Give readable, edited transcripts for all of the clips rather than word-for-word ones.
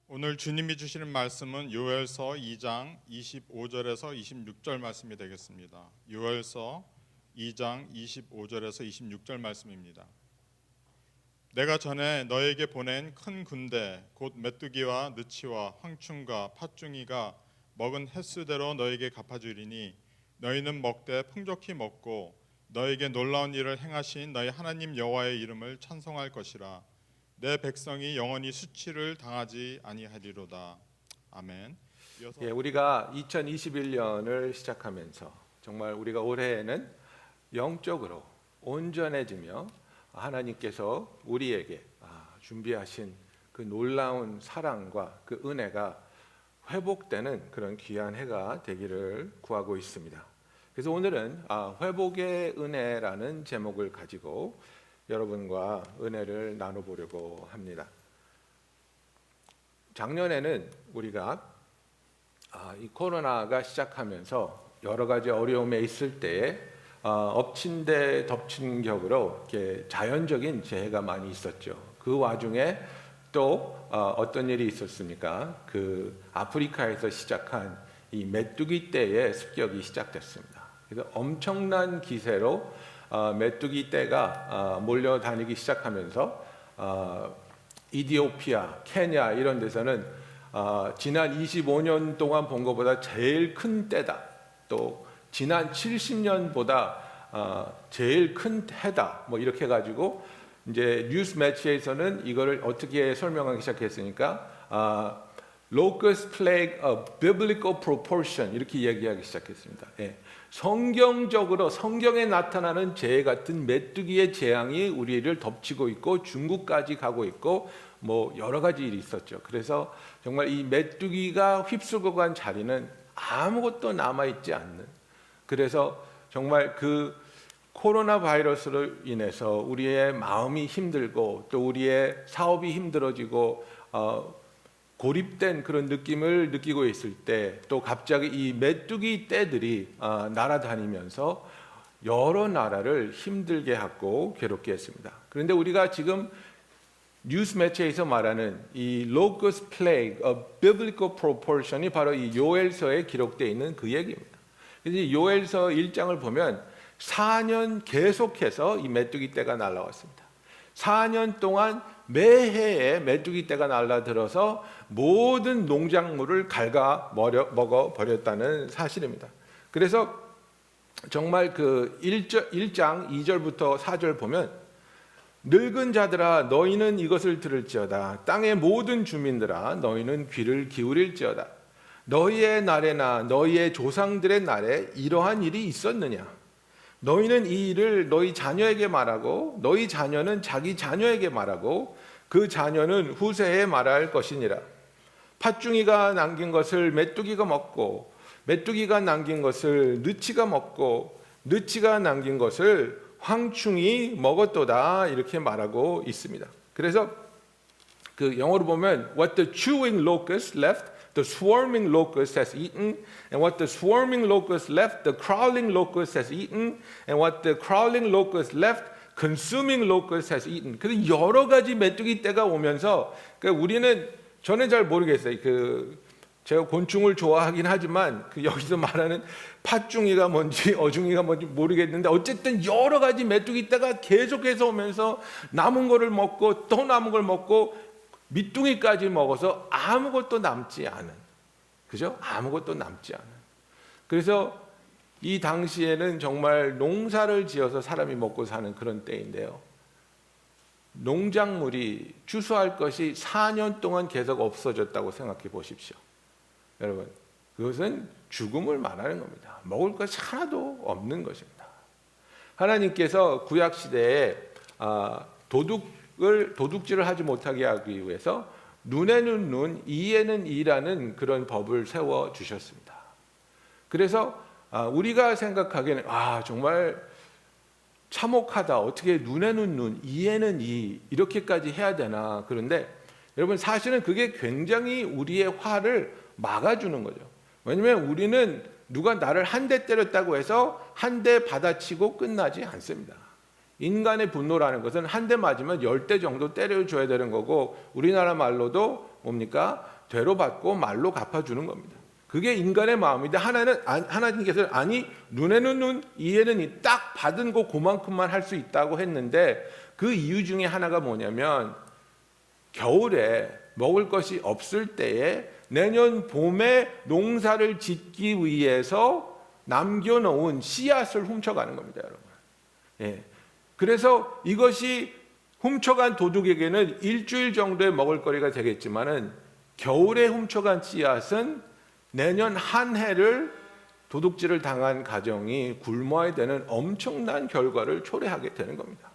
오늘 주님이 주시는 말씀은 요엘서 2장 25절에서 26절 말씀이 되겠습니다. 요엘서 2장 25절에서 26절 말씀입니다. 내가 전에 너에게 보낸 큰 군대 곧 메뚜기와 느치와 황충과 팥중이가 먹은 횟수대로 너에게 갚아주리니 너희는 먹되 풍족히 먹고 너에게 놀라운 일을 행하신 너희 하나님 여호와의 이름을 찬송할 것이라. 내 백성이 영원히 수치를 당하지 아니하리로다. 아멘. 우리가 2021년을 시작하면서 정말 우리가 올해에는 영적으로 온전해지며 하나님께서 우리에게 준비하신 그 놀라운 사랑과 그 은혜가 회복되는 그런 귀한 해가 되기를 구하고 있습니다. 그래서 오늘은 회복의 은혜라는 제목을 가지고 여러분과 은혜를 나눠보려고 합니다. 작년에는 우리가 이 코로나가 시작하면서 여러 가지 어려움에 있을 때에 엎친 데 덮친 격으로 이렇게 자연적인 재해가 많이 있었죠. 그 와중에 또 어떤 일이 있었습니까? 그 아프리카에서 시작한 이 메뚜기 떼의 습격이 시작됐습니다. 그래서 엄청난 기세로 메뚜기 떼가 몰려다니기 시작하면서 이디오피아, 케냐 이런 데서는 지난 25년 동안 본 것보다 제일 큰 때다. 또 지난 70년보다 제일 큰 해다. 뭐 이렇게 해가지고 이제 뉴스 매체에서는 이거를 어떻게 설명하기 시작했으니까 Locust Plague of Biblical Proportion 이렇게 얘기하기 시작했습니다. 예. 성경적으로 성경에 나타나는 재해 같은 메뚜기의 재앙이 우리를 덮치고 있고 중국까지 가고 있고 뭐 여러 가지 일이 있었죠. 그래서 정말 이 메뚜기가 휩쓸고 간 자리는 아무것도 남아있지 않는, 그래서 정말 그 코로나 바이러스로 인해서 우리의 마음이 힘들고 또 우리의 사업이 힘들어지고 고립된 그런 느낌을 느끼고 있을 때 또 갑자기 이 메뚜기 떼들이 날아다니면서 여러 나라를 힘들게 하고 괴롭게 했습니다. 그런데 우리가 지금 뉴스 매체에서 말하는 이 Locust Plague of Biblical Proportion이 바로 이 요엘서에 기록되어 있는 그 얘기입니다. 그래서 요엘서 1장을 보면 4년 계속해서 이 메뚜기 떼가 날아왔습니다. 4년 동안 매해에 메뚜기 떼가 날아들어서 모든 농작물을 갉아 먹어버렸다는 사실입니다. 그래서 정말 그 1장 2절부터 4절 보면 늙은 자들아 너희는 이것을 들을지어다. 땅의 모든 주민들아 너희는 귀를 기울일지어다. 너희의 날에나 너희의 조상들의 날에 이러한 일이 있었느냐? 너희는 이 일을 너희 자녀에게 말하고 너희 자녀는 자기 자녀에게 말하고 그 자녀는 후세에 말할 것이니라. 팥중이가 남긴 것을 메뚜기가 먹고 메뚜기가 남긴 것을 느치가 먹고 느치가 남긴 것을 황충이 먹었도다 이렇게 말하고 있습니다. 그래서 그 영어로 보면 What the chewing locust left, the swarming locust has eaten, and what the swarming locust left, the crawling locust has eaten, and what the crawling locust left, consuming locust has eaten. 그래서 여러 가지 메뚜기 떼가 오면서 우리는 저는 잘 모르겠어요. 제가 곤충을 좋아하긴 하지만 여기서 말하는 팥중이가 뭔지 어중이가 뭔지 모르겠는데 어쨌든 여러 가지 메뚜기 떼가 계속해서 오면서 남은 거를 먹고 또 남은 걸 먹고 밑둥이까지 먹어서 아무것도 남지 않은, 그죠? 아무것도 남지 않은. 그래서 이 당시에는 정말 농사를 지어서 사람이 먹고 사는 그런 때인데요. 농작물이 추수할 것이 4년 동안 계속 없어졌다고 생각해 보십시오. 여러분, 그것은 죽음을 말하는 겁니다. 먹을 것이 하나도 없는 것입니다. 하나님께서 구약 시대에 도둑질을 하지 못하게 하기 위해서 눈에는 눈, 이에는 이라는 그런 법을 세워 주셨습니다. 그래서 우리가 생각하기에는 정말 참혹하다. 어떻게 눈에는 눈, 이에는 이 이렇게까지 해야 되나? 그런데 여러분 사실은 그게 굉장히 우리의 화를 막아주는 거죠. 왜냐하면 우리는 누가 나를 한 대 때렸다고 해서 한 대 받아치고 끝나지 않습니다. 인간의 분노라는 것은 한 대 맞으면 10대 정도 때려줘야 되는 거고, 우리나라 말로도 뭡니까? 되로 받고 말로 갚아주는 겁니다. 그게 인간의 마음인데 하나님께서는 아니, 눈에는 눈, 이에는 이, 딱 받은 거 그만큼만 할 수 있다고 했는데, 그 이유 중에 하나가 뭐냐면 겨울에 먹을 것이 없을 때에 내년 봄에 농사를 짓기 위해서 남겨놓은 씨앗을 훔쳐가는 겁니다, 여러분. 예. 그래서 이것이 훔쳐간 도둑에게는 일주일 정도의 먹을거리가 되겠지만은 겨울에 훔쳐간 씨앗은 내년 한 해를 도둑질을 당한 가정이 굶어야 되는 엄청난 결과를 초래하게 되는 겁니다.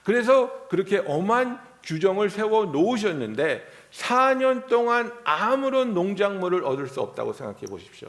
그래서 그렇게 엄한 규정을 세워 놓으셨는데 4년 동안 아무런 농작물을 얻을 수 없다고 생각해 보십시오.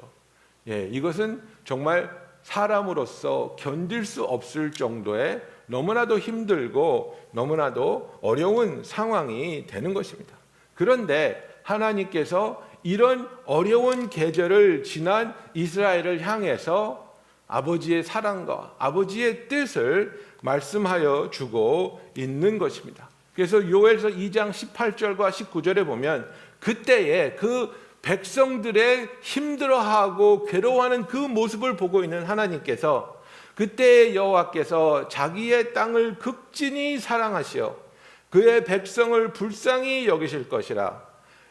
예, 이것은 정말 사람으로서 견딜 수 없을 정도의 너무나도 힘들고 너무나도 어려운 상황이 되는 것입니다. 그런데 하나님께서 이런 어려운 계절을 지난 이스라엘을 향해서 아버지의 사랑과 아버지의 뜻을 말씀하여 주고 있는 것입니다. 그래서 요엘서 2장 18절과 19절에 보면 그때에 그 백성들의 힘들어하고 괴로워하는 그 모습을 보고 있는 하나님께서 그때 여호와께서 자기의 땅을 극진히 사랑하시어 그의 백성을 불쌍히 여기실 것이라.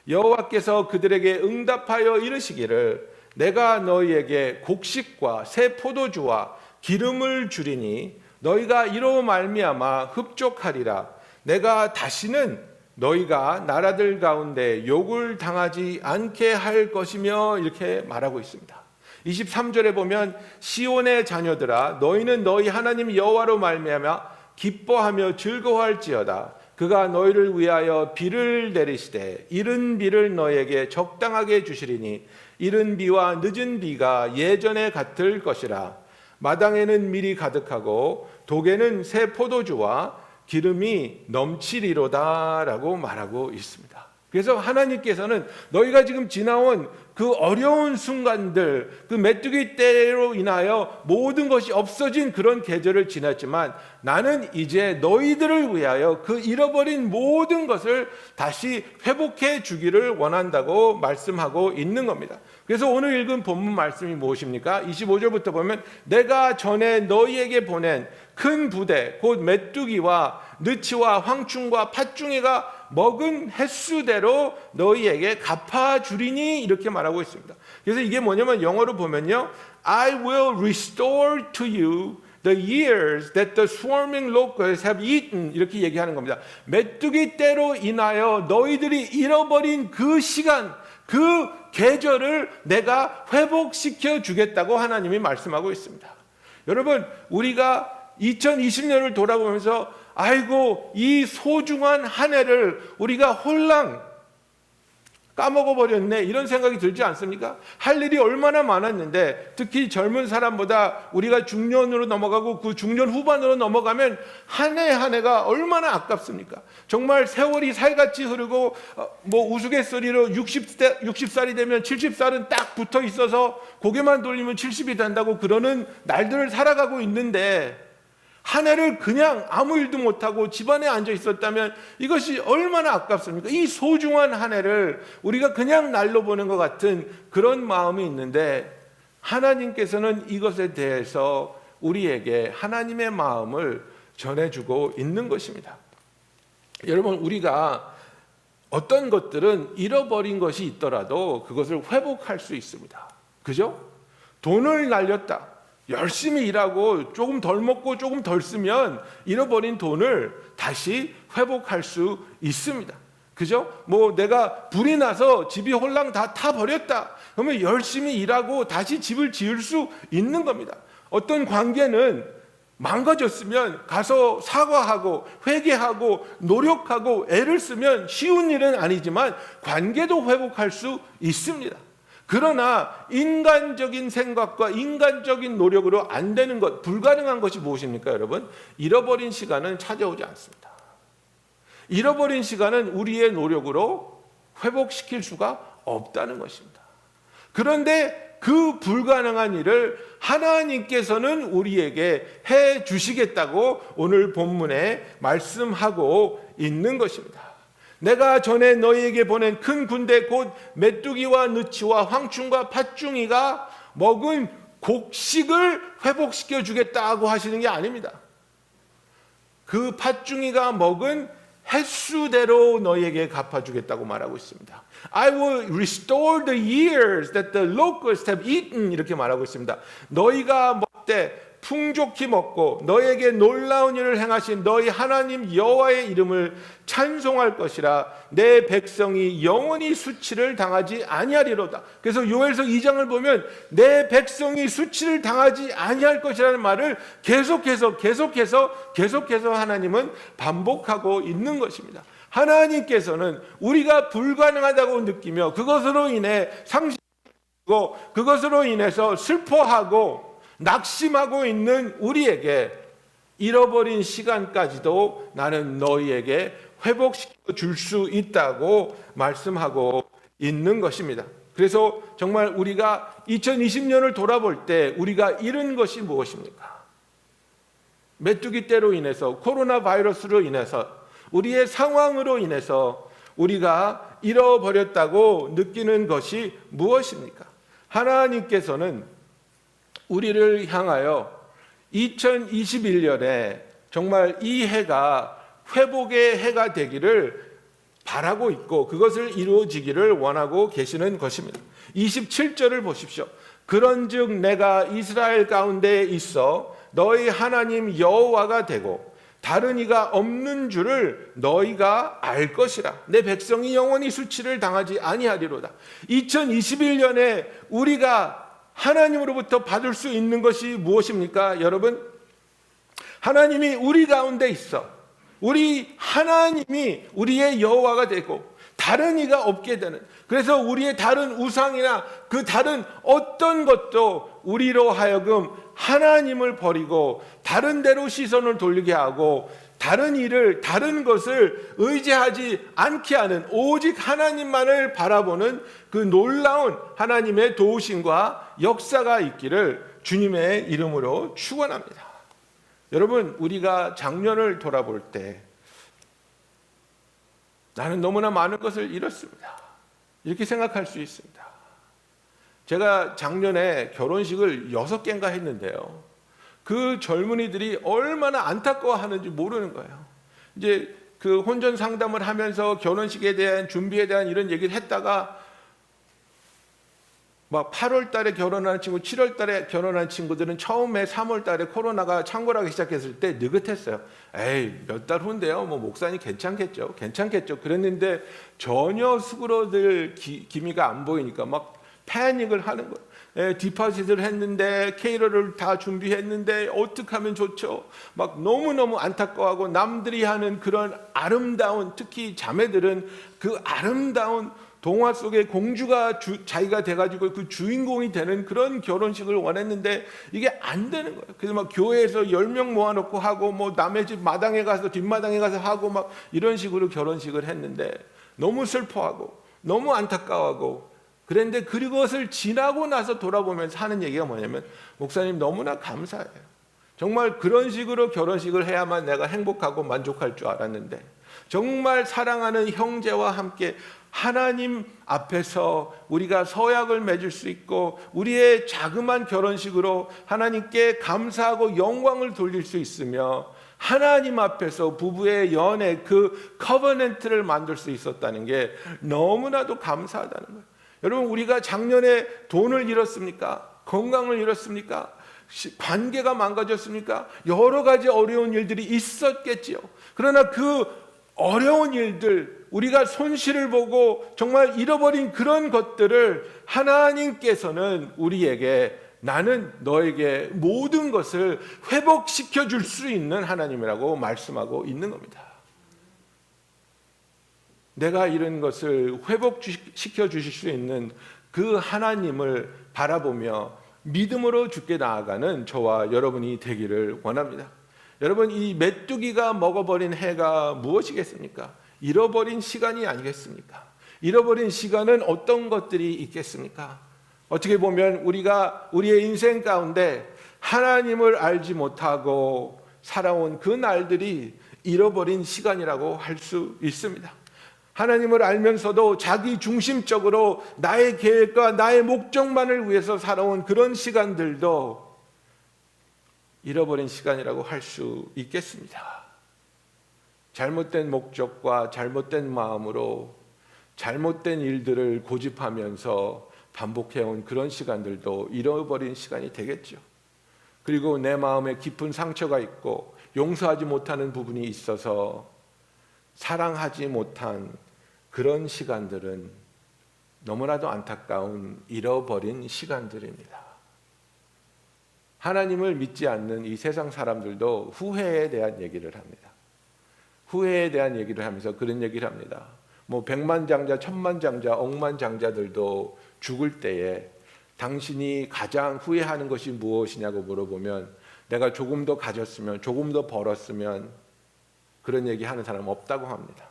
여호와께서 그들에게 응답하여 이르시기를 내가 너희에게 곡식과 새 포도주와 기름을 주리니 너희가 이로 말미암아 흡족하리라. 내가 다시는 너희가 나라들 가운데 욕을 당하지 않게 할 것이며, 이렇게 말하고 있습니다. 23절에 보면 시온의 자녀들아 너희는 너희 하나님 여호와로 말미암아 기뻐하며 즐거워할지어다. 그가 너희를 위하여 비를 내리시되 이른 비를 너희에게 적당하게 주시리니 이른 비와 늦은 비가 예전에 같을 것이라. 마당에는 밀이 가득하고 독에는 새 포도주와 기름이 넘치리로다라고 말하고 있습니다. 그래서 하나님께서는 너희가 지금 지나온 그 어려운 순간들, 그 메뚜기 때로 인하여 모든 것이 없어진 그런 계절을 지났지만 나는 이제 너희들을 위하여 그 잃어버린 모든 것을 다시 회복해 주기를 원한다고 말씀하고 있는 겁니다. 그래서 오늘 읽은 본문 말씀이 무엇입니까? 25절부터 보면 내가 전에 너희에게 보낸 큰 부대 곧 메뚜기와 느치와 황충과 팥중이가 먹은 횟수대로 너희에게 갚아주리니, 이렇게 말하고 있습니다. 그래서 이게 뭐냐면 영어로 보면요, I will restore to you the years that the swarming locusts have eaten, 이렇게 얘기하는 겁니다. 메뚜기 떼로 인하여 너희들이 잃어버린 그 시간, 그 계절을 내가 회복시켜 주겠다고 하나님이 말씀하고 있습니다. 여러분, 우리가 2020년을 돌아보면서 아이고 이 소중한 한 해를 우리가 홀랑 까먹어버렸네, 이런 생각이 들지 않습니까? 할 일이 얼마나 많았는데, 특히 젊은 사람보다 우리가 중년으로 넘어가고 그 중년 후반으로 넘어가면 한 해 한 해가 얼마나 아깝습니까? 정말 세월이 살같이 흐르고 뭐 우스갯소리로 60살이 되면 70살은 딱 붙어 있어서 고개만 돌리면 70이 된다고 그러는 날들을 살아가고 있는데, 한 해를 그냥 아무 일도 못하고 집안에 앉아 있었다면 이것이 얼마나 아깝습니까? 이 소중한 한 해를 우리가 그냥 날로 보는 것 같은 그런 마음이 있는데, 하나님께서는 이것에 대해서 우리에게 하나님의 마음을 전해주고 있는 것입니다. 여러분, 우리가 어떤 것들은 잃어버린 것이 있더라도 그것을 회복할 수 있습니다. 그죠? 돈을 날렸다, 열심히 일하고 조금 덜 먹고 조금 덜 쓰면 잃어버린 돈을 다시 회복할 수 있습니다. 그죠? 뭐 내가 불이 나서 집이 홀랑 다 타버렸다, 그러면 열심히 일하고 다시 집을 지을 수 있는 겁니다. 어떤 관계는 망가졌으면 가서 사과하고 회개하고 노력하고 애를 쓰면 쉬운 일은 아니지만 관계도 회복할 수 있습니다. 그러나 인간적인 생각과 인간적인 노력으로 안 되는 것, 불가능한 것이 무엇입니까, 여러분? 잃어버린 시간은 찾아오지 않습니다. 잃어버린 시간은 우리의 노력으로 회복시킬 수가 없다는 것입니다. 그런데 그 불가능한 일을 하나님께서는 우리에게 해 주시겠다고 오늘 본문에 말씀하고 있는 것입니다. 내가 전에 너희에게 보낸 큰 군대 곧 메뚜기와 느치와 황충과 팥중이가 먹은 곡식을 회복시켜 주겠다고 하시는 게 아닙니다. 그 팥중이가 먹은 횟수대로 너희에게 갚아주겠다고 말하고 있습니다. I will restore the years that the locusts have eaten 이렇게 말하고 있습니다. 너희가 먹되 풍족히 먹고 너희에게 놀라운 일을 행하신 너희 하나님 여호와의 이름을 찬송할 것이라. 내 백성이 영원히 수치를 당하지 아니하리로다. 그래서 요엘서 2장을 보면 내 백성이 수치를 당하지 아니할 것이라는 말을 계속해서 하나님은 반복하고 있는 것입니다. 하나님께서는 우리가 불가능하다고 느끼며 그것으로 인해 상심하고 그것으로 인해서 슬퍼하고 낙심하고 있는 우리에게 잃어버린 시간까지도 나는 너희에게 회복시켜 줄 수 있다고 말씀하고 있는 것입니다. 그래서 정말 우리가 2020년을 돌아볼 때 우리가 잃은 것이 무엇입니까? 메뚜기 떼로 인해서, 코로나 바이러스로 인해서, 우리의 상황으로 인해서 우리가 잃어버렸다고 느끼는 것이 무엇입니까? 하나님께서는 우리를 향하여 2021년에 정말 이 해가 회복의 해가 되기를 바라고 있고 그것을 이루어지기를 원하고 계시는 것입니다. 27절을 보십시오. 그런즉 내가 이스라엘 가운데 있어 너희 하나님 여호와가 되고 다른 이가 없는 줄을 너희가 알 것이라. 내 백성이 영원히 수치를 당하지 아니하리로다. 2021년에 우리가 하나님으로부터 받을 수 있는 것이 무엇입니까? 여러분, 하나님이 우리 가운데 있어. 우리 하나님이 우리의 여호와가 되고 다른 이가 없게 되는, 그래서 우리의 다른 우상이나 그 다른 어떤 것도 우리로 하여금 하나님을 버리고 다른 데로 시선을 돌리게 하고 다른 일을, 다른 것을 의지하지 않게 하는, 오직 하나님만을 바라보는 그 놀라운 하나님의 도우심과 역사가 있기를 주님의 이름으로 축원합니다. 여러분, 우리가 작년을 돌아볼 때 나는 너무나 많은 것을 잃었습니다. 이렇게 생각할 수 있습니다. 제가 작년에 결혼식을 6개인가 했는데요. 그 젊은이들이 얼마나 안타까워하는지 모르는 거예요. 이제 그 혼전 상담을 하면서 결혼식에 대한 준비에 대한 이런 얘기를 했다가 막 8월 달에 결혼한 친구, 7월 달에 결혼한 친구들은 처음에 3월 달에 코로나가 창궐하기 시작했을 때 느긋했어요. 에이, 몇 달 후인데요. 뭐 목사님 괜찮겠죠. 그랬는데 전혀 수그러들 기미가 안 보이니까 막 패닉을 하는 거예요. 디파짓을 했는데 케이터를 다 준비했는데 어떻게 하면 좋죠? 막 너무너무 안타까워하고 남들이 하는 그런 아름다운, 특히 자매들은 그 아름다운 동화 속의 공주가 자기가 돼가지고 그 주인공이 되는 그런 결혼식을 원했는데 이게 안 되는 거예요. 그래서 막 교회에서 10명 모아놓고 하고 뭐 남의 집 마당에 가서 뒷마당에 가서 하고 막 이런 식으로 결혼식을 했는데 너무 슬퍼하고 너무 안타까워하고 그런데 그것을 지나고 나서 돌아보면서 하는 얘기가 뭐냐면, 목사님 너무나 감사해요. 정말 그런 식으로 결혼식을 해야만 내가 행복하고 만족할 줄 알았는데 정말 사랑하는 형제와 함께 하나님 앞에서 우리가 서약을 맺을 수 있고 우리의 자그마한 결혼식으로 하나님께 감사하고 영광을 돌릴 수 있으며 하나님 앞에서 부부의 연애 그 커버넌트를 만들 수 있었다는 게 너무나도 감사하다는 거예요. 여러분, 우리가 작년에 돈을 잃었습니까? 건강을 잃었습니까? 관계가 망가졌습니까? 여러 가지 어려운 일들이 있었겠지요. 그러나 그 어려운 일들, 우리가 손실을 보고 정말 잃어버린 그런 것들을 하나님께서는 우리에게, 나는 너에게 모든 것을 회복시켜 줄 수 있는 하나님이라고 말씀하고 있는 겁니다. 내가 잃은 것을 회복시켜 주실 수 있는 그 하나님을 바라보며 믿음으로 주께 나아가는 저와 여러분이 되기를 원합니다. 여러분, 이 메뚜기가 먹어버린 해가 무엇이겠습니까? 잃어버린 시간이 아니겠습니까? 잃어버린 시간은 어떤 것들이 있겠습니까? 어떻게 보면 우리가 우리의 인생 가운데 하나님을 알지 못하고 살아온 그 날들이 잃어버린 시간이라고 할 수 있습니다. 하나님을 알면서도 자기 중심적으로 나의 계획과 나의 목적만을 위해서 살아온 그런 시간들도 잃어버린 시간이라고 할 수 있겠습니다. 잘못된 목적과 잘못된 마음으로 잘못된 일들을 고집하면서 반복해온 그런 시간들도 잃어버린 시간이 되겠죠. 그리고 내 마음에 깊은 상처가 있고 용서하지 못하는 부분이 있어서 사랑하지 못한 그런 시간들은 너무나도 안타까운 잃어버린 시간들입니다. 하나님을 믿지 않는 이 세상 사람들도 후회에 대한 얘기를 합니다. 후회에 대한 얘기를 하면서 그런 얘기를 합니다. 뭐 백만장자, 천만장자, 억만장자들도 죽을 때에 당신이 가장 후회하는 것이 무엇이냐고 물어보면 내가 조금 더 가졌으면, 조금 더 벌었으면, 그런 얘기 하는 사람은 없다고 합니다.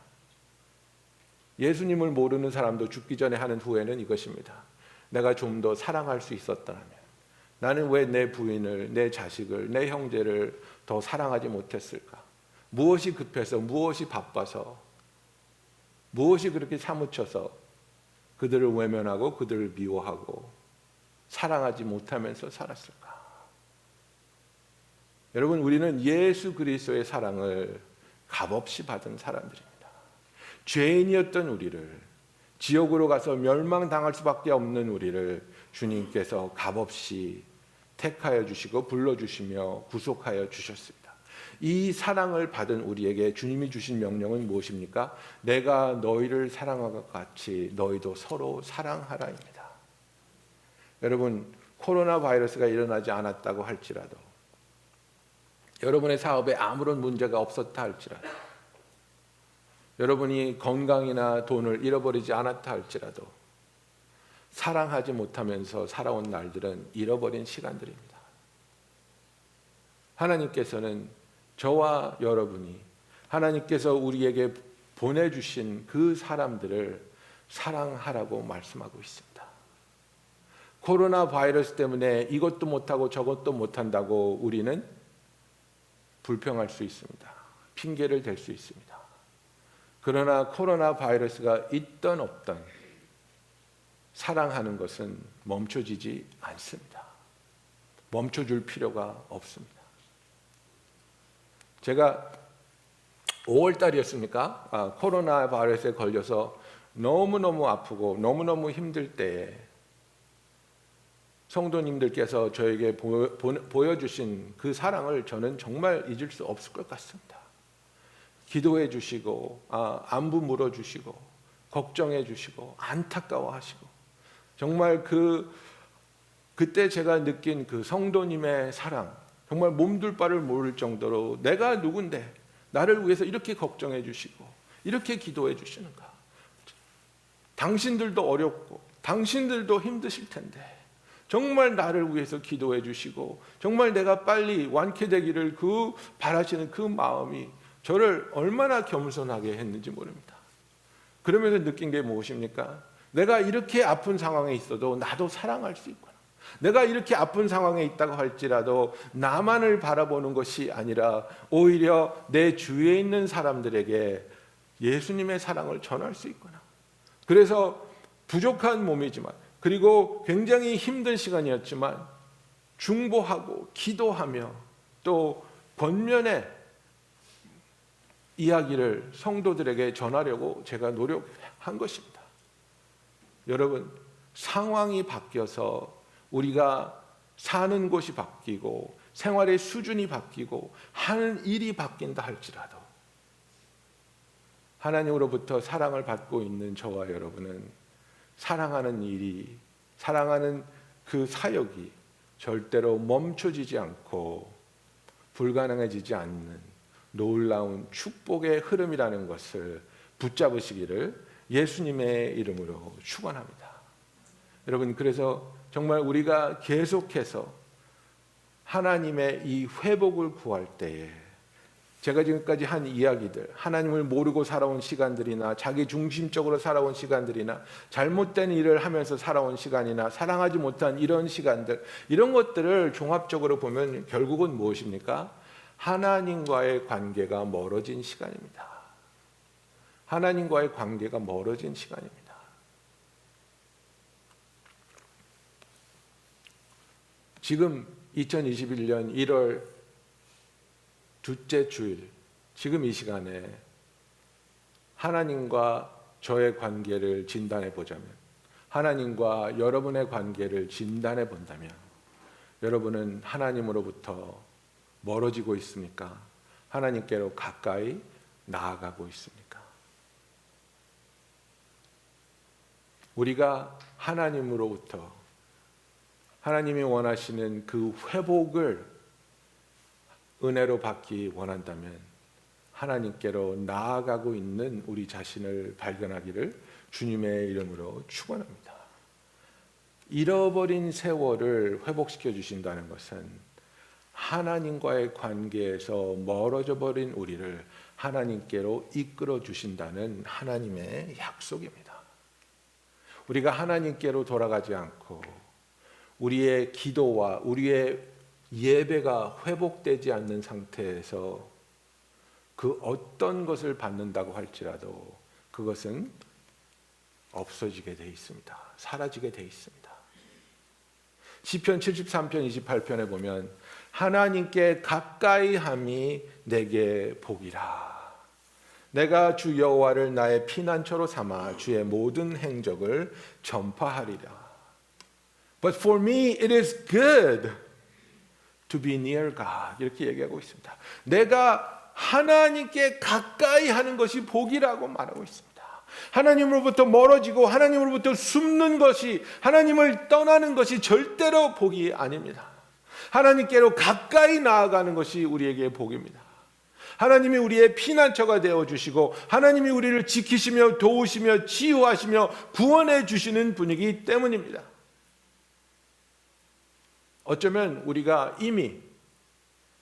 예수님을 모르는 사람도 죽기 전에 하는 후회는 이것입니다. 내가 좀 더 사랑할 수 있었다면, 나는 왜 내 부인을, 내 자식을, 내 형제를 더 사랑하지 못했을까? 무엇이 급해서, 무엇이 바빠서, 무엇이 그렇게 사무쳐서 그들을 외면하고 그들을 미워하고 사랑하지 못하면서 살았을까? 여러분, 우리는 예수 그리스도의 사랑을 값없이 받은 사람들입니다. 죄인이었던 우리를, 지옥으로 가서 멸망당할 수밖에 없는 우리를 주님께서 값없이 택하여 주시고 불러주시며 구속하여 주셨습니다. 이 사랑을 받은 우리에게 주님이 주신 명령은 무엇입니까? 내가 너희를 사랑한 것 같이 너희도 서로 사랑하라입니다. 여러분, 코로나 바이러스가 일어나지 않았다고 할지라도, 여러분의 사업에 아무런 문제가 없었다 할지라도, 여러분이 건강이나 돈을 잃어버리지 않았다 할지라도 사랑하지 못하면서 살아온 날들은 잃어버린 시간들입니다. 하나님께서는 저와 여러분이 하나님께서 우리에게 보내주신 그 사람들을 사랑하라고 말씀하고 있습니다. 코로나 바이러스 때문에 이것도 못하고 저것도 못한다고 우리는 불평할 수 있습니다. 핑계를 댈 수 있습니다. 그러나 코로나 바이러스가 있던 없던 사랑하는 것은 멈춰지지 않습니다. 멈춰줄 필요가 없습니다. 제가 5월 달이었습니까? 코로나 바이러스에 걸려서 너무너무 아프고 너무너무 힘들 때에 성도님들께서 저에게 보여주신 그 사랑을 저는 정말 잊을 수 없을 것 같습니다. 기도해 주시고 안부 물어주시고 걱정해 주시고 안타까워하시고, 정말 그때 제가 느낀 그 성도님의 사랑, 정말 몸둘 바를 모를 정도로 내가 누군데 나를 위해서 이렇게 걱정해 주시고 이렇게 기도해 주시는가. 당신들도 어렵고 당신들도 힘드실 텐데 정말 나를 위해서 기도해 주시고 정말 내가 빨리 완쾌되기를 바라시는 그 마음이 저를 얼마나 겸손하게 했는지 모릅니다. 그러면서 느낀 게 무엇입니까? 내가 이렇게 아픈 상황에 있어도 나도 사랑할 수 있구나. 내가 이렇게 아픈 상황에 있다고 할지라도 나만을 바라보는 것이 아니라 오히려 내 주위에 있는 사람들에게 예수님의 사랑을 전할 수 있구나. 그래서 부족한 몸이지만, 그리고 굉장히 힘든 시간이었지만 중보하고 기도하며 또 권면의 이야기를 성도들에게 전하려고 제가 노력한 것입니다. 여러분, 상황이 바뀌어서 우리가 사는 곳이 바뀌고 생활의 수준이 바뀌고 하는 일이 바뀐다 할지라도 하나님으로부터 사랑을 받고 있는 저와 여러분은 사랑하는 일이, 사랑하는 그 사역이 절대로 멈춰지지 않고 불가능해지지 않는 놀라운 축복의 흐름이라는 것을 붙잡으시기를 예수님의 이름으로 축원합니다. 여러분, 그래서 정말 우리가 계속해서 하나님의 이 회복을 구할 때에 제가 지금까지 한 이야기들, 하나님을 모르고 살아온 시간들이나 자기 중심적으로 살아온 시간들이나 잘못된 일을 하면서 살아온 시간이나 사랑하지 못한 이런 시간들, 이런 것들을 종합적으로 보면 결국은 무엇입니까? 하나님과의 관계가 멀어진 시간입니다. 하나님과의 관계가 멀어진 시간입니다. 지금 2021년 1월 둘째 주일, 지금 이 시간에 하나님과 저의 관계를 진단해 보자면, 하나님과 여러분의 관계를 진단해 본다면 여러분은 하나님으로부터 멀어지고 있습니까? 하나님께로 가까이 나아가고 있습니까? 우리가 하나님으로부터 하나님이 원하시는 그 회복을 은혜로 받기 원한다면 하나님께로 나아가고 있는 우리 자신을 발견하기를 주님의 이름으로 축원합니다. 잃어버린 세월을 회복시켜 주신다는 것은 하나님과의 관계에서 멀어져 버린 우리를 하나님께로 이끌어 주신다는 하나님의 약속입니다. 우리가 하나님께로 돌아가지 않고 우리의 기도와 우리의 예배가 회복되지 않는 상태에서 그 어떤 것을 받는다고 할지라도 그것은 없어지게 돼 있습니다. 사라지게 돼 있습니다. 시편 73편 28편에 보면 하나님께 가까이 함이 내게 복이라. 내가 주 여호와를 나의 피난처로 삼아 주의 모든 행적을 전파하리라. But for me it is good to be near God. 이렇게 얘기하고 있습니다. 내가 하나님께 가까이 하는 것이 복이라고 말하고 있습니다. 하나님으로부터 멀어지고 하나님으로부터 숨는 것이, 하나님을 떠나는 것이 절대로 복이 아닙니다. 하나님께로 가까이 나아가는 것이 우리에게 복입니다. 하나님이 우리의 피난처가 되어주시고 하나님이 우리를 지키시며 도우시며 치유하시며 구원해 주시는 분이기 때문입니다. 어쩌면 우리가 이미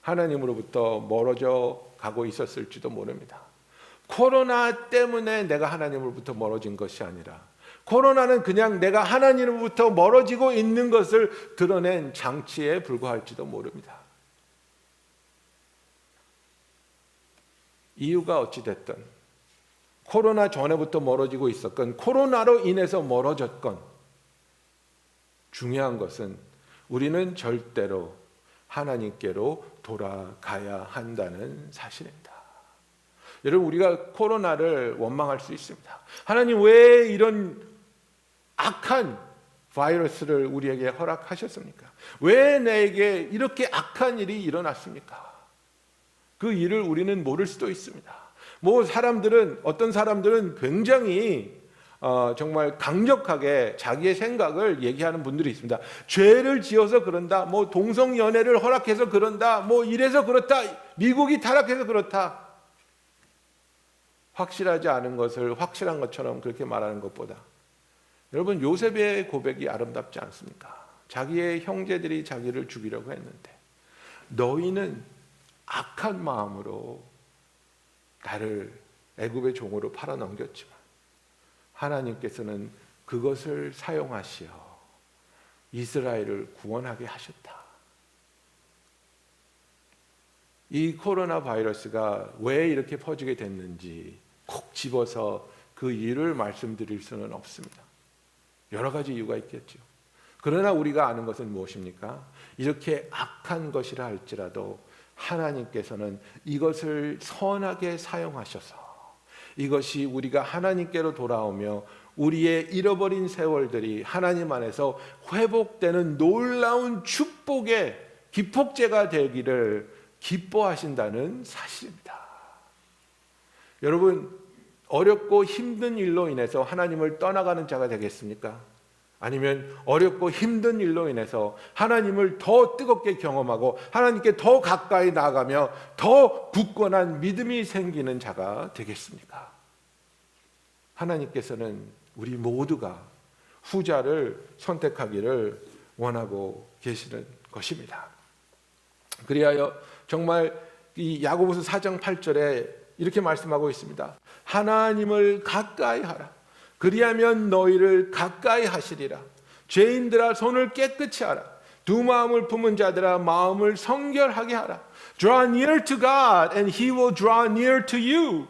하나님으로부터 멀어져 가고 있었을지도 모릅니다. 코로나 때문에 내가 하나님으로부터 멀어진 것이 아니라 코로나는 그냥 내가 하나님으로부터 멀어지고 있는 것을 드러낸 장치에 불과할지도 모릅니다. 이유가 어찌됐든 코로나 전에부터 멀어지고 있었건 코로나로 인해서 멀어졌건 중요한 것은 우리는 절대로 하나님께로 돌아가야 한다는 사실입니다. 여러분, 우리가 코로나를 원망할 수 있습니다. 하나님 왜 이런 악한 바이러스를 우리에게 허락하셨습니까? 왜 내게 이렇게 악한 일이 일어났습니까? 그 일을 우리는 모를 수도 있습니다. 어떤 사람들은 굉장히 정말 강력하게 자기의 생각을 얘기하는 분들이 있습니다. 죄를 지어서 그런다, 동성연애를 허락해서 그런다, 이래서 그렇다, 미국이 타락해서 그렇다. 확실하지 않은 것을 확실한 것처럼 그렇게 말하는 것보다, 여러분, 요셉의 고백이 아름답지 않습니까? 자기의 형제들이 자기를 죽이려고 했는데 너희는 악한 마음으로 나를 애굽의 종으로 팔아넘겼지만 하나님께서는 그것을 사용하시어 이스라엘을 구원하게 하셨다. 이 코로나 바이러스가 왜 이렇게 퍼지게 됐는지 콕 집어서 그 이유를 말씀드릴 수는 없습니다. 여러 가지 이유가 있겠죠. 그러나 우리가 아는 것은 무엇입니까? 이렇게 악한 것이라 할지라도 하나님께서는 이것을 선하게 사용하셔서 이것이 우리가 하나님께로 돌아오며 우리의 잃어버린 세월들이 하나님 안에서 회복되는 놀라운 축복의 기폭제가 되기를 기뻐하신다는 사실입니다. 여러분, 어렵고 힘든 일로 인해서 하나님을 떠나가는 자가 되겠습니까? 아니면 어렵고 힘든 일로 인해서 하나님을 더 뜨겁게 경험하고 하나님께 더 가까이 나아가며 더 굳건한 믿음이 생기는 자가 되겠습니까? 하나님께서는 우리 모두가 후자를 선택하기를 원하고 계시는 것입니다. 그리하여 정말 이 야고보서 4장 8절에 이렇게 말씀하고 있습니다. 하나님을 가까이 하라. 그리하면 너희를 가까이 하시리라. 죄인들아 손을 깨끗이 하라. 두 마음을 품은 자들아 마음을 성결하게 하라. Draw near to God and He will draw near to you.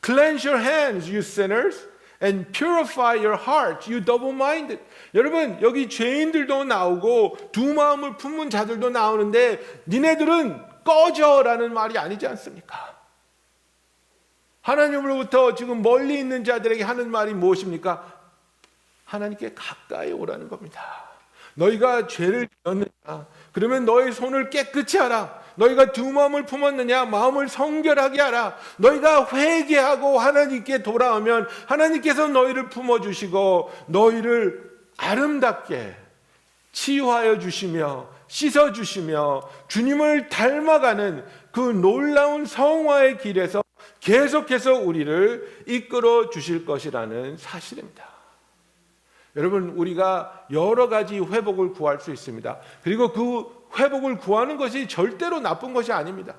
Cleanse your hands, you sinners, and purify your hearts, you double-minded. 여러분, 여기 죄인들도 나오고 두 마음을 품은 자들도 나오는데 니네들은 꺼져라는 말이 아니지 않습니까? 하나님으로부터 지금 멀리 있는 자들에게 하는 말이 무엇입니까? 하나님께 가까이 오라는 겁니다. 너희가 죄를 지었느냐? 그러면 너희 손을 깨끗이 하라. 너희가 두 마음을 품었느냐? 마음을 성결하게 하라. 너희가 회개하고 하나님께 돌아오면 하나님께서 너희를 품어주시고 너희를 아름답게 치유하여 주시며 씻어주시며 주님을 닮아가는 그 놀라운 성화의 길에서 계속해서 우리를 이끌어 주실 것이라는 사실입니다. 여러분, 우리가 여러 가지 회복을 구할 수 있습니다. 그리고 그 회복을 구하는 것이 절대로 나쁜 것이 아닙니다.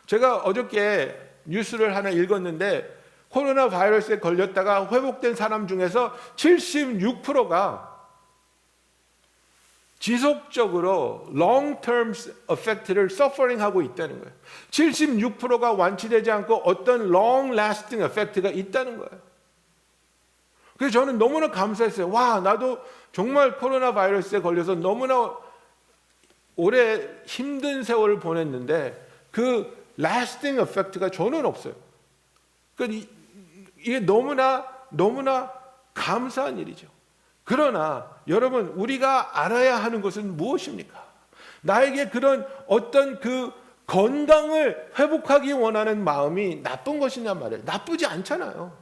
제가 어저께 뉴스를 하나 읽었는데 코로나 바이러스에 걸렸다가 회복된 사람 중에서 76%가 지속적으로 long-term effect를 suffering 하고 있다는 거예요. 76%가 완치되지 않고 어떤 long-lasting effect가 있다는 거예요. 그래서 저는 너무나 감사했어요. 와, 나도 정말 코로나 바이러스에 걸려서 너무나 오래 힘든 세월을 보냈는데 그 lasting effect가 저는 없어요. 그러니까 이게 너무나 감사한 일이죠. 그러나 여러분, 우리가 알아야 하는 것은 무엇입니까? 나에게 그런 어떤 그 건강을 회복하기 원하는 마음이 나쁜 것이냐 말이에요. 나쁘지 않잖아요.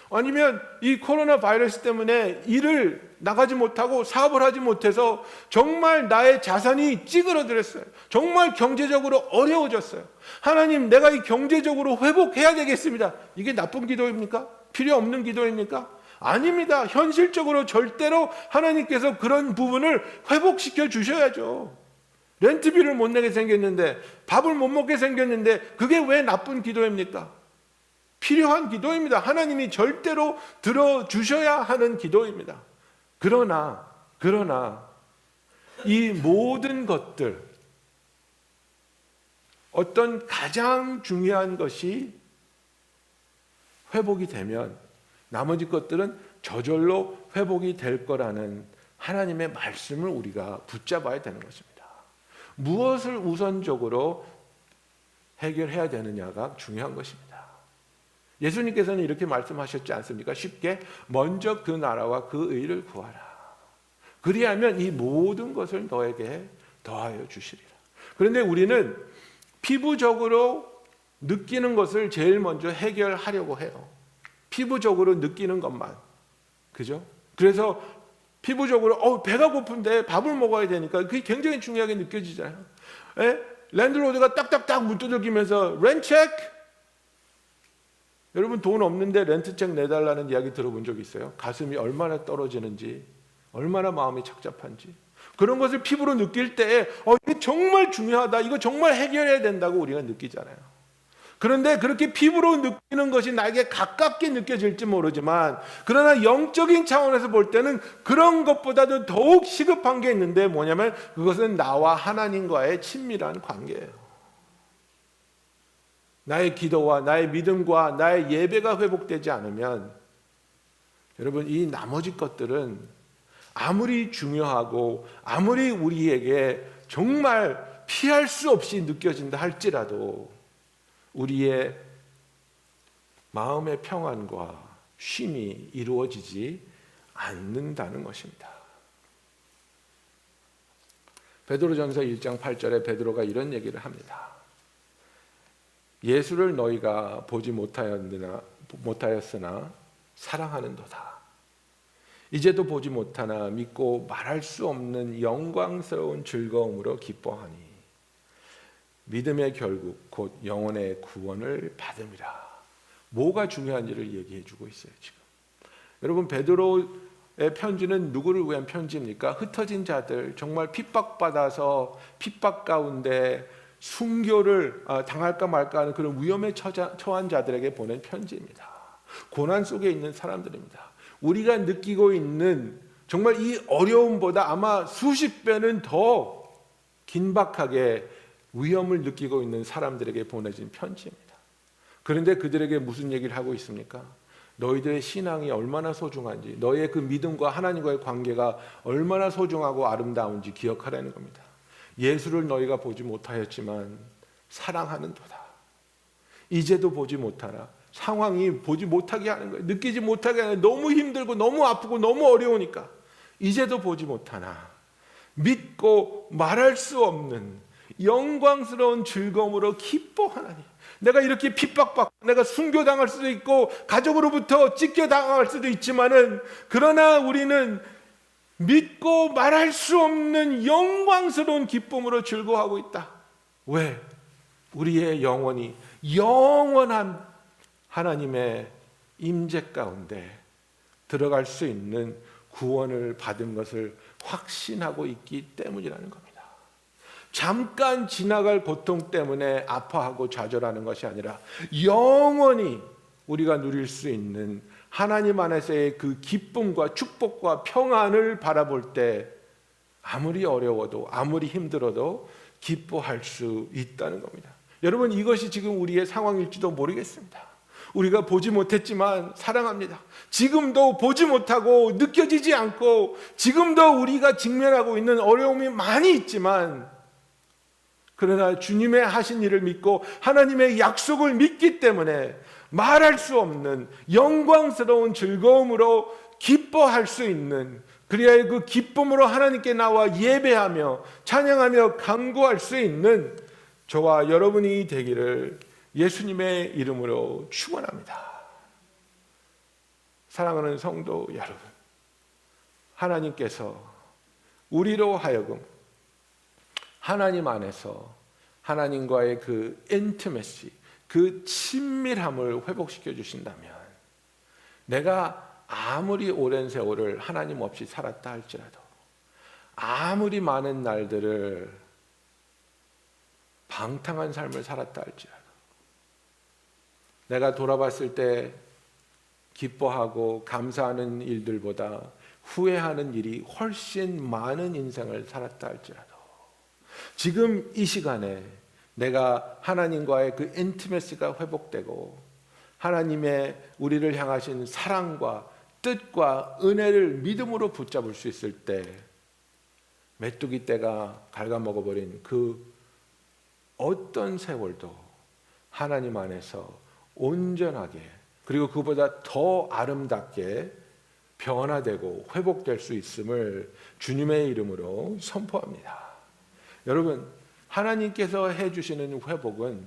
아니면 이 코로나 바이러스 때문에 일을 나가지 못하고 사업을 하지 못해서 정말 나의 자산이 찌그러들었어요. 정말 경제적으로 어려워졌어요. 하나님, 내가 이 경제적으로 회복해야 되겠습니다. 이게 나쁜 기도입니까? 필요 없는 기도입니까? 아닙니다. 현실적으로 절대로 하나님께서 그런 부분을 회복시켜 주셔야죠. 렌트비를 못 내게 생겼는데, 밥을 못 먹게 생겼는데 그게 왜 나쁜 기도입니까? 필요한 기도입니다. 하나님이 절대로 들어주셔야 하는 기도입니다. 그러나 이 모든 것들, 어떤 가장 중요한 것이 회복이 되면 나머지 것들은 저절로 회복이 될 거라는 하나님의 말씀을 우리가 붙잡아야 되는 것입니다. 무엇을 우선적으로 해결해야 되느냐가 중요한 것입니다. 예수님께서는 이렇게 말씀하셨지 않습니까? 쉽게 먼저 그 나라와 그 의를 구하라. 그리하면 이 모든 것을 너에게 더하여 주시리라. 그런데 우리는 피부적으로 느끼는 것을 제일 먼저 해결하려고 해요. 피부적으로 느끼는 것만. 그죠? 그래서 피부적으로 배가 고픈데 밥을 먹어야 되니까 그게 굉장히 중요하게 느껴지잖아요. 랜드로드가 딱딱딱 문두들기면서 렌트체크. 여러분, 돈 없는데 렌트책 내달라는 이야기 들어본 적 있어요? 가슴이 얼마나 떨어지는지, 얼마나 마음이 착잡한지. 그런 것을 피부로 느낄 때 이게 정말 중요하다, 이거 정말 해결해야 된다고 우리가 느끼잖아요. 그런데 그렇게 피부로 느끼는 것이 나에게 가깝게 느껴질지 모르지만, 그러나 영적인 차원에서 볼 때는 그런 것보다도 더욱 시급한 게 있는데 뭐냐면 그것은 나와 하나님과의 친밀한 관계예요. 나의 기도와 나의 믿음과 나의 예배가 회복되지 않으면 여러분, 이 나머지 것들은 아무리 중요하고 아무리 우리에게 정말 피할 수 없이 느껴진다 할지라도 우리의 마음의 평안과 쉼이 이루어지지 않는다는 것입니다. 베드로전서 1장 8절에 베드로가 이런 얘기를 합니다. 예수를 너희가 보지 못하였으나 사랑하는도다. 이제도 보지 못하나 믿고 말할 수 없는 영광스러운 즐거움으로 기뻐하니 믿음의 결국 곧 영혼의 구원을 받음이라. 뭐가 중요한지를 얘기해 주고 있어요. 지금 여러분, 베드로의 편지는 누구를 위한 편지입니까? 흩어진 자들, 정말 핍박받아서 핍박 가운데 순교를 당할까 말까 하는 그런 위험에 처한 자들에게 보낸 편지입니다. 고난 속에 있는 사람들입니다. 우리가 느끼고 있는 정말 이 어려움보다 아마 수십 배는 더 긴박하게 위험을 느끼고 있는 사람들에게 보내진 편지입니다. 그런데 그들에게 무슨 얘기를 하고 있습니까? 너희들의 신앙이 얼마나 소중한지, 너희의 그 믿음과 하나님과의 관계가 얼마나 소중하고 아름다운지 기억하라는 겁니다. 예수를 너희가 보지 못하였지만 사랑하는도다. 이제도 보지 못하나. 상황이 보지 못하게 하는 거예요. 느끼지 못하게 하는 거예요. 너무 힘들고 너무 아프고 너무 어려우니까 이제도 보지 못하나 믿고 말할 수 없는 영광스러운 즐거움으로 기뻐하나니. 내가 이렇게 핍박받고 내가 순교당할 수도 있고 가족으로부터 찢겨당할 수도 있지만은, 그러나 우리는 믿고 말할 수 없는 영광스러운 기쁨으로 즐거워하고 있다. 왜? 우리의 영혼이 영원한 하나님의 임재 가운데 들어갈 수 있는 구원을 받은 것을 확신하고 있기 때문이라는 겁니다. 잠깐 지나갈 고통 때문에 아파하고 좌절하는 것이 아니라 영원히 우리가 누릴 수 있는 하나님 안에서의 그 기쁨과 축복과 평안을 바라볼 때 아무리 어려워도 아무리 힘들어도 기뻐할 수 있다는 겁니다. 여러분, 이것이 지금 우리의 상황일지도 모르겠습니다. 우리가 보지 못했지만 사랑합니다. 지금도 보지 못하고 느껴지지 않고 지금도 우리가 직면하고 있는 어려움이 많이 있지만, 그러나 주님의 하신 일을 믿고 하나님의 약속을 믿기 때문에 말할 수 없는 영광스러운 즐거움으로 기뻐할 수 있는, 그리하여 그 기쁨으로 하나님께 나와 예배하며 찬양하며 간구할 수 있는 저와 여러분이 되기를 예수님의 이름으로 축원합니다. 사랑하는 성도 여러분, 하나님께서 우리로 하여금 하나님 안에서 하나님과의 그 인티메시, 그 친밀함을 회복시켜 주신다면, 내가 아무리 오랜 세월을 하나님 없이 살았다 할지라도, 아무리 많은 날들을 방탕한 삶을 살았다 할지라도, 내가 돌아봤을 때 기뻐하고 감사하는 일들보다 후회하는 일이 훨씬 많은 인생을 살았다 할지라도, 지금 이 시간에 내가 하나님과의 그 인티메시가 회복되고 하나님의 우리를 향하신 사랑과 뜻과 은혜를 믿음으로 붙잡을 수 있을 때, 메뚜기 떼가 갉아먹어버린 그 어떤 세월도 하나님 안에서 온전하게, 그리고 그보다 더 아름답게 변화되고 회복될 수 있음을 주님의 이름으로 선포합니다. 여러분, 하나님께서 해주시는 회복은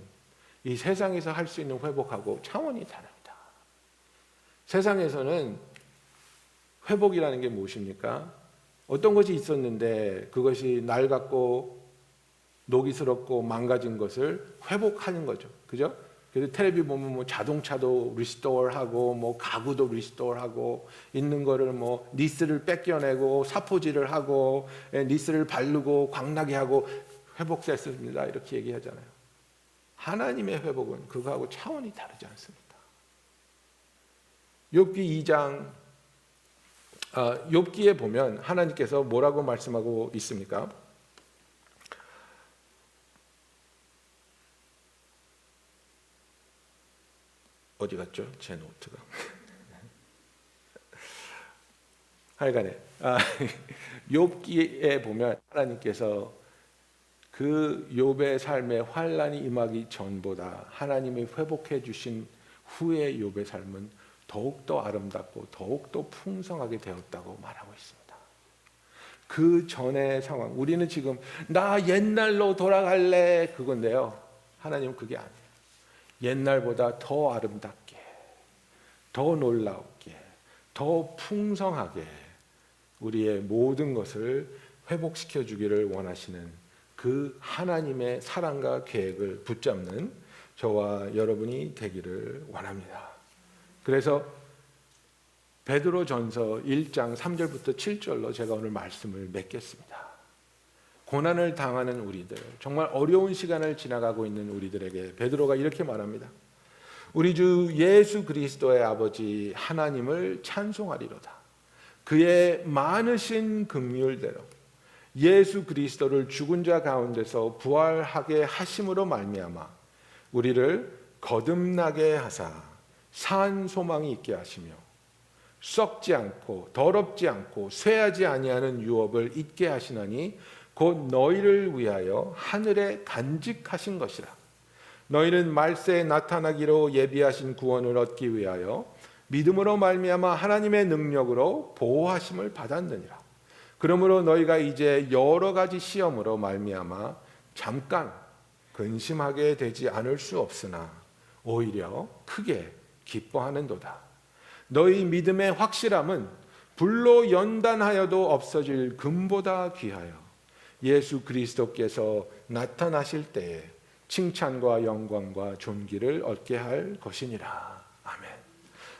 이 세상에서 할 수 있는 회복하고 차원이 다릅니다. 세상에서는 회복이라는 게 무엇입니까? 어떤 것이 있었는데 그것이 낡았고 녹이스럽고 망가진 것을 회복하는 거죠. 그죠? 그래서 텔레비 보면 뭐 자동차도 리스토어하고 뭐 가구도 리스토어하고 있는 거를 뭐 니스를 뺏겨내고 사포질을 하고 니스를 바르고 광나게 하고 회복됐습니다. 이렇게 얘기하잖아요. 하나님의 회복은 그거하고 차원이 다르지 않습니다. 욥기 2장 욥기에 보면 하나님께서 뭐라고 말씀하고 있습니까? 어디 갔죠? 제 노트가. 하여간에 욥기에 보면 하나님께서 그 욥의 삶에 환난이 임하기 전보다 하나님이 회복해 주신 후의 욥의 삶은 더욱더 아름답고 더욱더 풍성하게 되었다고 말하고 있습니다. 그 전의 상황, 우리는 지금 나 옛날로 돌아갈래 그건데요, 하나님은 그게 아니에요. 옛날보다 더 아름답게, 더 놀랍게, 더 풍성하게 우리의 모든 것을 회복시켜 주기를 원하시는 그 하나님의 사랑과 계획을 붙잡는 저와 여러분이 되기를 원합니다. 그래서 베드로전서 1장 3절부터 7절로 제가 오늘 말씀을 맺겠습니다. 고난을 당하는 우리들, 정말 어려운 시간을 지나가고 있는 우리들에게 베드로가 이렇게 말합니다. 우리 주 예수 그리스도의 아버지 하나님을 찬송하리로다. 그의 많으신 긍휼대로 예수 그리스도를 죽은 자 가운데서 부활하게 하심으로 말미암아 우리를 거듭나게 하사 산 소망이 있게 하시며 썩지 않고 더럽지 않고 쇠하지 아니하는 유업을 있게 하시나니 곧 너희를 위하여 하늘에 간직하신 것이라. 너희는 말세에 나타나기로 예비하신 구원을 얻기 위하여 믿음으로 말미암아 하나님의 능력으로 보호하심을 받았느니라. 그러므로 너희가 이제 여러 가지 시험으로 말미암아 잠깐 근심하게 되지 않을 수 없으나 오히려 크게 기뻐하는도다. 너희 믿음의 확실함은 불로 연단하여도 없어질 금보다 귀하여 예수 그리스도께서 나타나실 때에 칭찬과 영광과 존귀를 얻게 할 것이니라. 아멘.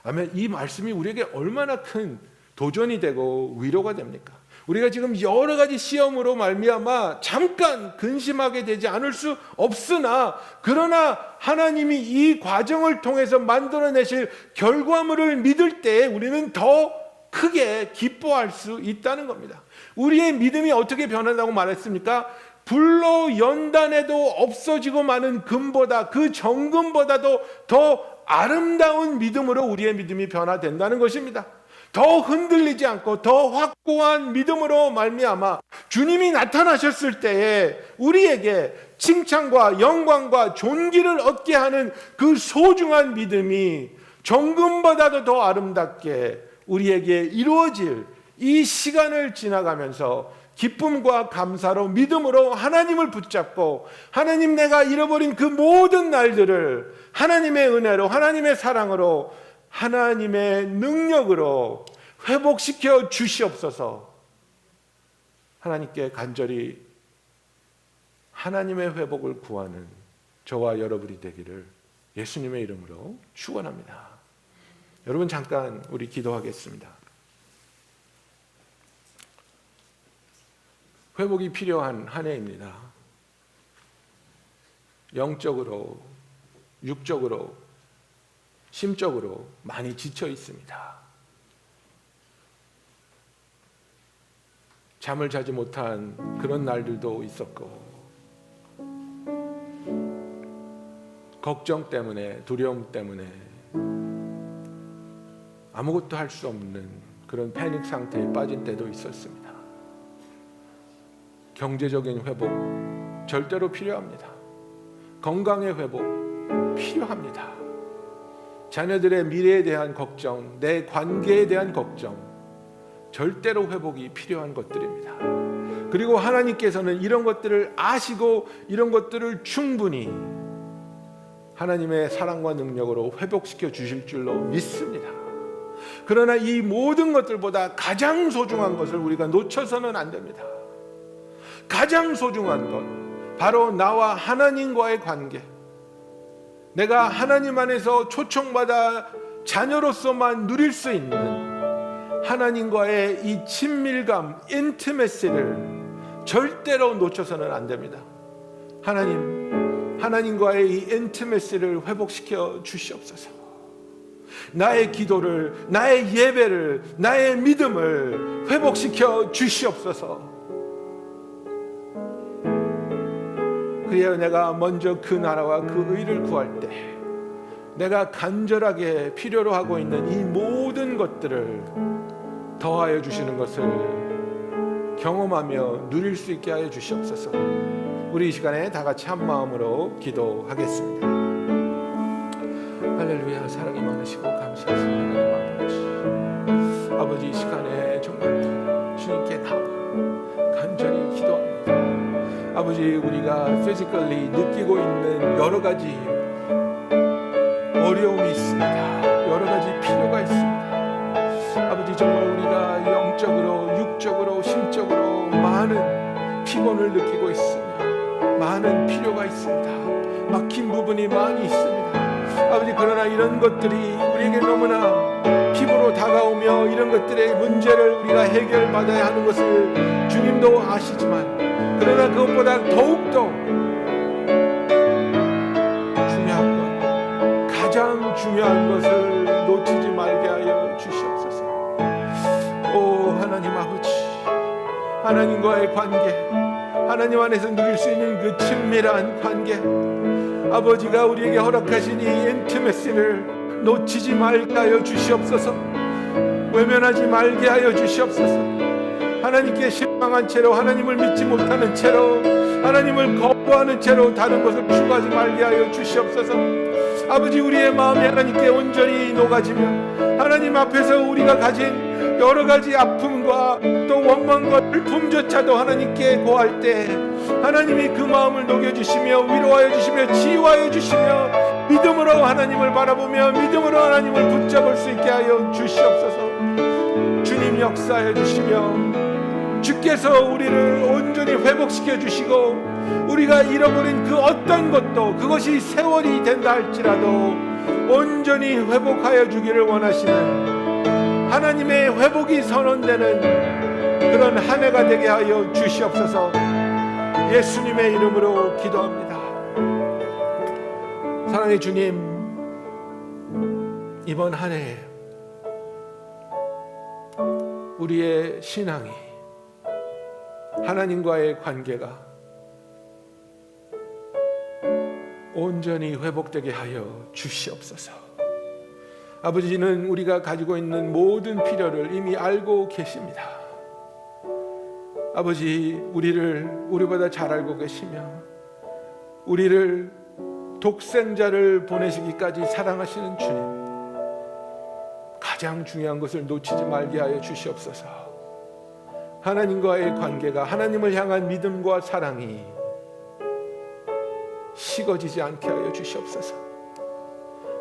아멘. 이 말씀이 우리에게 얼마나 큰 도전이 되고 위로가 됩니까? 우리가 지금 여러 가지 시험으로 말미암아 잠깐 근심하게 되지 않을 수 없으나, 그러나 하나님이 이 과정을 통해서 만들어내실 결과물을 믿을 때 우리는 더 크게 기뻐할 수 있다는 겁니다. 우리의 믿음이 어떻게 변한다고 말했습니까? 불로 연단해도 없어지고 마는 금보다, 그 정금보다도 더 아름다운 믿음으로 우리의 믿음이 변화된다는 것입니다. 더 흔들리지 않고 더 확고한 믿음으로 말미암아 주님이 나타나셨을 때에 우리에게 칭찬과 영광과 존귀를 얻게 하는 그 소중한 믿음이 정금보다도 더 아름답게 우리에게 이루어질 이 시간을 지나가면서 기쁨과 감사로 믿음으로 하나님을 붙잡고, 하나님 내가 잃어버린 그 모든 날들을 하나님의 은혜로, 하나님의 사랑으로, 하나님의 능력으로 회복시켜 주시옵소서. 하나님께 간절히 하나님의 회복을 구하는 저와 여러분이 되기를 예수님의 이름으로 축원합니다. 여러분 잠깐 우리 기도하겠습니다. 회복이 필요한 한 해입니다. 영적으로, 육적으로, 심적으로 많이 지쳐 있습니다. 잠을 자지 못한 그런 날들도 있었고, 걱정 때문에, 두려움 때문에 아무것도 할 수 없는 그런 패닉 상태에 빠진 때도 있었습니다. 경제적인 회복 절대로 필요합니다. 건강의 회복 필요합니다. 자녀들의 미래에 대한 걱정, 내 관계에 대한 걱정, 절대로 회복이 필요한 것들입니다. 그리고 하나님께서는 이런 것들을 아시고 이런 것들을 충분히 하나님의 사랑과 능력으로 회복시켜 주실 줄로 믿습니다. 그러나 이 모든 것들보다 가장 소중한 것을 우리가 놓쳐서는 안 됩니다. 가장 소중한 것, 바로 나와 하나님과의 관계. 내가 하나님 안에서 초청받아 자녀로서만 누릴 수 있는 하나님과의 이 친밀감, 인티메시를 절대로 놓쳐서는 안 됩니다. 하나님과의 이 인티메시를 회복시켜 주시옵소서. 나의 기도를, 나의 예배를, 나의 믿음을 회복시켜 주시옵소서. 그래야 내가 먼저 그 나라와 그 의를 구할 때 내가 간절하게 필요로 하고 있는 이 모든 것들을 더하여 주시는 것을 경험하며 누릴 수 있게 하여 주시옵소서. 우리 이 시간에 다 같이 한 마음으로 기도하겠습니다. 할렐루야. 사랑이 많으시고 감사하신 하나님 아버지, 이 시간에 정말 주님께 나와 간절히 기도합니다. 아버지, 우리가 피지컬리 느끼고 있는 여러 가지 어려움이 있습니다. 여러 가지 필요가 있습니다. 아버지, 정말 우리가 영적으로, 육적으로, 심적으로 많은 피곤을 느끼고 있으며 많은 필요가 있습니다. 막힌 부분이 많이 있습니다. 아버지, 그러나 이런 것들이 우리에게 너무나 피부로 다가오며 이런 것들의 문제를 우리가 해결받아야 하는 것을 주님도 아시지만, 그러나 그것보다 더욱더 중요한 것, 가장 중요한 것을 놓치지 말게 하여 주시옵소서. 오 하나님 아버지, 하나님과의 관계, 하나님 안에서 누릴 수 있는 그 친밀한 관계, 아버지가 우리에게 허락하신 이 인티메시를 놓치지 말게 하여 주시옵소서. 외면하지 말게 하여 주시옵소서. 하나님께 실망한 채로, 하나님을 믿지 못하는 채로, 하나님을 거부하는 채로 다른 것을 추구하지 말게 하여 주시옵소서. 아버지, 우리의 마음이 하나님께 온전히 녹아지며 하나님 앞에서 우리가 가진 여러 가지 아픔과 또 원망과 슬픔조차도 하나님께 고할 때 하나님이 그 마음을 녹여주시며 위로하여 주시며 치유하여 주시며 믿음으로 하나님을 바라보며 믿음으로 하나님을 붙잡을 수 있게 하여 주시옵소서. 주님 역사해 주시며 주께서 우리를 온전히 회복시켜 주시고 우리가 잃어버린 그 어떤 것도 그것이 세월이 된다 할지라도 온전히 회복하여 주기를 원하시는 하나님의 회복이 선언되는 그런 한 해가 되게 하여 주시옵소서. 예수님의 이름으로 기도합니다. 사랑의 주님, 이번 한 해 우리의 신앙이, 하나님과의 관계가 온전히 회복되게 하여 주시옵소서. 아버지는 우리가 가지고 있는 모든 필요를 이미 알고 계십니다. 아버지, 우리보다 잘 알고 계시며 우리를 독생자를 보내시기까지 사랑하시는 주님, 가장 중요한 것을 놓치지 말게 하여 주시옵소서. 하나님과의 관계가, 하나님을 향한 믿음과 사랑이 식어지지 않게 하여 주시옵소서.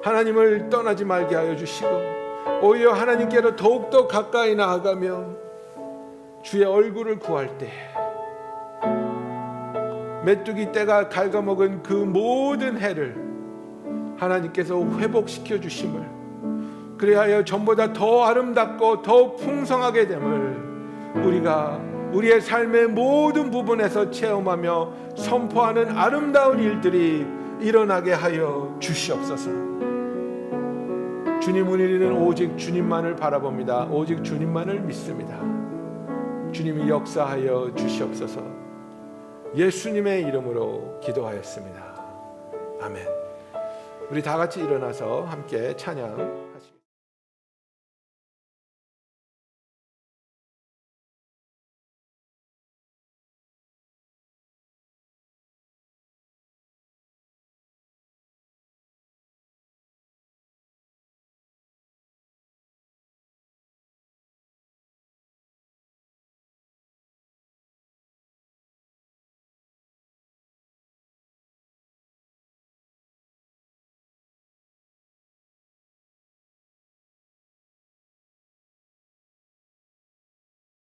하나님을 떠나지 말게 하여 주시고 오히려 하나님께로 더욱더 가까이 나아가며 주의 얼굴을 구할 때 메뚜기 떼가 갉아먹은 그 모든 해를 하나님께서 회복시켜 주심을, 그리하여 전보다 더 아름답고 더 풍성하게 됨을 우리가 우리의 삶의 모든 부분에서 체험하며 선포하는 아름다운 일들이 일어나게 하여 주시옵소서. 주님, 우리는 오직 주님만을 바라봅니다. 오직 주님만을 믿습니다. 주님이 역사하여 주시옵소서. 예수님의 이름으로 기도하였습니다. 아멘. 우리 다 같이 일어나서 함께 찬양